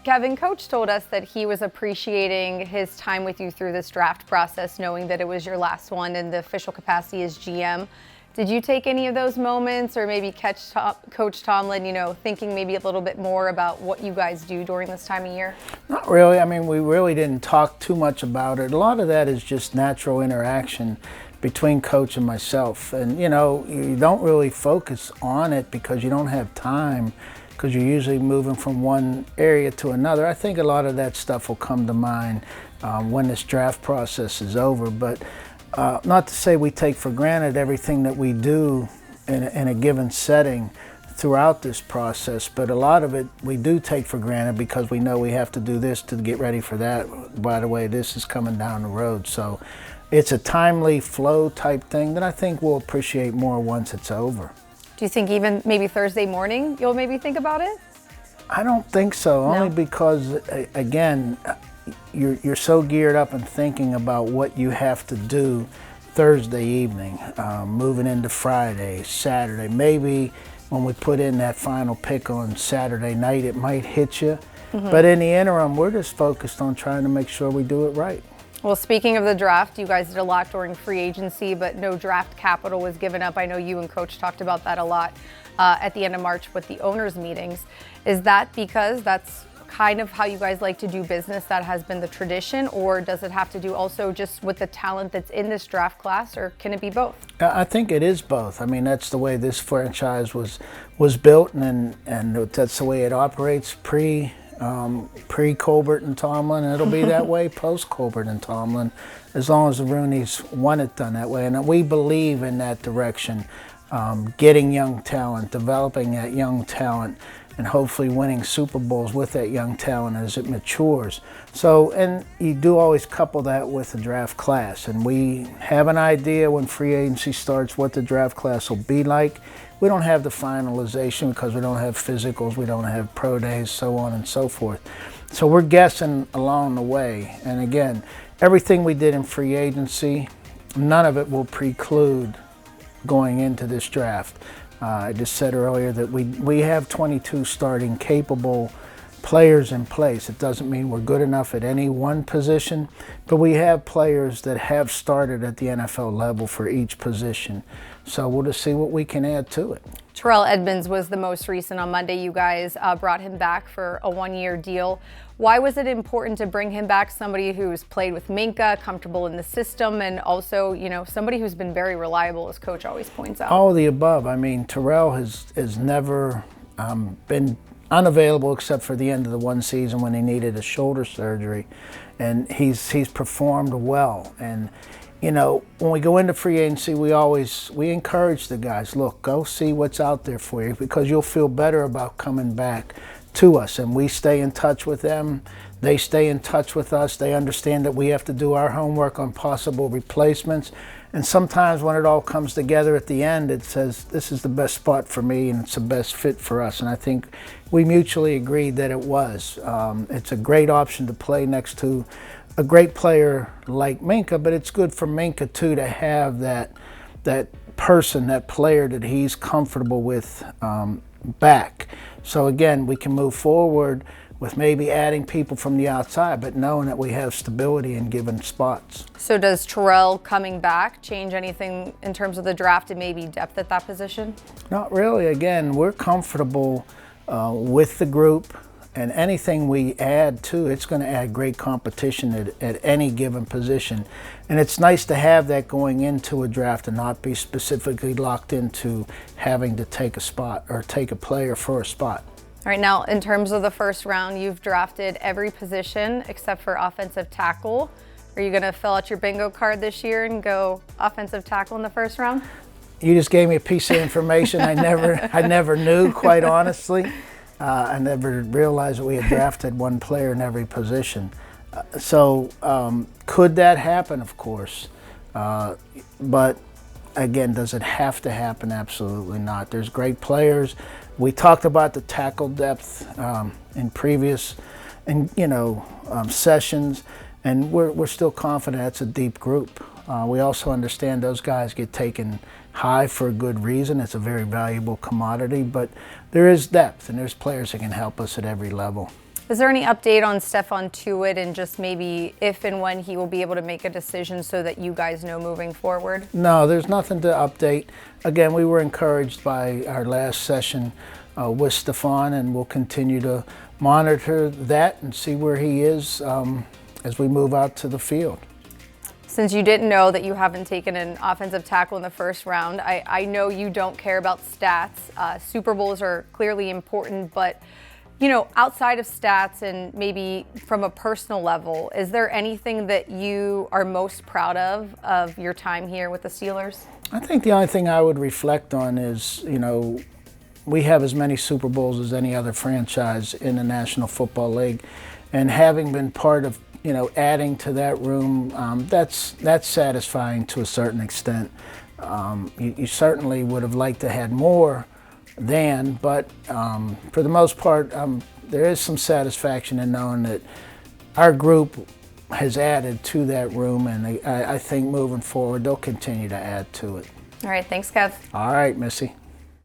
Kevin, Coach told us that he was appreciating his time with you through this draft process, knowing that it was your last one in the official capacity as GM. Did you take any of those moments or maybe catch Coach Tomlin, thinking maybe a little bit more about what you guys do during this time of year? Not really. I mean, we really didn't talk too much about it. A lot of that is just natural interaction between Coach and myself. And, you don't really focus on it because you don't have time, because you're usually moving from one area to another. I think a lot of that stuff will come to mind when this draft process is over. But not to say we take for granted everything that we do in a given setting throughout this process, but a lot of it we do take for granted because we know we have to do this to get ready for that. By the way, this is coming down the road. So it's a timely flow type thing that I think we'll appreciate more once it's over. Do you think even maybe Thursday morning you'll maybe think about it? I don't think so, only because, again, you're so geared up and thinking about what you have to do Thursday evening, moving into Friday, Saturday. Maybe when we put in that final pick on Saturday night, it might hit you. But in the interim, we're just focused on trying to make sure we do it right. Well, speaking of the draft, you guys did a lot during free agency, but no draft capital was given up. I know you and Coach talked about that a lot at the end of March with the owners' meetings. Is that because that's kind of how you guys like to do business, that has been the tradition, or does it have to do also just with the talent that's in this draft class, or can it be both? I think it is both. I mean, that's the way this franchise was built, and that's the way it operates pre-Colbert and Tomlin, and it'll be that way post-Colbert and Tomlin, as long as the Rooneys want it done that way. And we believe in that direction, getting young talent, developing that young talent, and hopefully winning Super Bowls with that young talent as it matures. So, and you do always couple that with the draft class. And we have an idea when free agency starts what the draft class will be like. We don't have the finalization because we don't have physicals, we don't have pro days, so on and so forth. So we're guessing along the way. And again, everything we did in free agency, none of it will preclude going into this draft. I just said earlier that we have 22 starting capable players in place. It doesn't mean we're good enough at any one position, but we have players that have started at the NFL level for each position. So we'll just see what we can add to it. Terrell Edmunds was the most recent on Monday. You guys brought him back for a one-year deal. Why was it important to bring him back? Somebody who's played with Minkah, comfortable in the system, and also, somebody who's been very reliable, as Coach always points out. All of the above. I mean, Terrell has never been unavailable except for the end of the one season when he needed a shoulder surgery, and he's performed well. And when we go into free agency, we encourage the guys, look, go see what's out there for you, because you'll feel better about coming back to us. And we stay in touch with them. They stay in touch with us. They understand that we have to do our homework on possible replacements. And sometimes when it all comes together at the end, it says, this is the best spot for me and it's the best fit for us. And I think we mutually agreed that it was. It's a great option to play next to a great player like Minkah, but it's good for Minkah too to have that person, that player that he's comfortable with back. So again, we can move forward with maybe adding people from the outside, but knowing that we have stability in given spots. So does Terrell coming back change anything in terms of the draft and maybe depth at that position? Not really. Again, we're comfortable with the group, and anything we add to it's going to add great competition at any given position. And it's nice to have that going into a draft and not be specifically locked into having to take a spot or take a player for a spot. All right, now in terms of the first round, you've drafted every position except for offensive tackle. Are you going to fill out your bingo card this year and go offensive tackle in the first round? You just gave me a piece of information I never knew, quite honestly. I never realized that we had drafted one player in every position. So could that happen? Of course. But again, does it have to happen? Absolutely not. There's great players. We talked about the tackle depth in previous sessions, and we're still confident that's a deep group. We also understand those guys get taken high for a good reason. It's a very valuable commodity, but there is depth, and there's players that can help us at every level. Is there any update on Stephon Tuitt and just maybe if and when he will be able to make a decision so that you guys know moving forward? No, there's nothing to update. Again, we were encouraged by our last session with Stephon, and we'll continue to monitor that and see where he is as we move out to the field. Since you didn't know that you haven't taken an offensive tackle in the first round, I know you don't care about stats. Super Bowls are clearly important, but you know, outside of stats and maybe from a personal level, is there anything that you are most proud of your time here with the Steelers? I think the only thing I would reflect on is, you know, we have as many Super Bowls as any other franchise in the National Football League, and having been part of, you know, adding to that room, that's satisfying to a certain extent. You certainly would have liked to have more but for the most part, there is some satisfaction in knowing that our group has added to that room, and I think moving forward, they'll continue to add to it. All right, thanks, Kev. All right, Missy.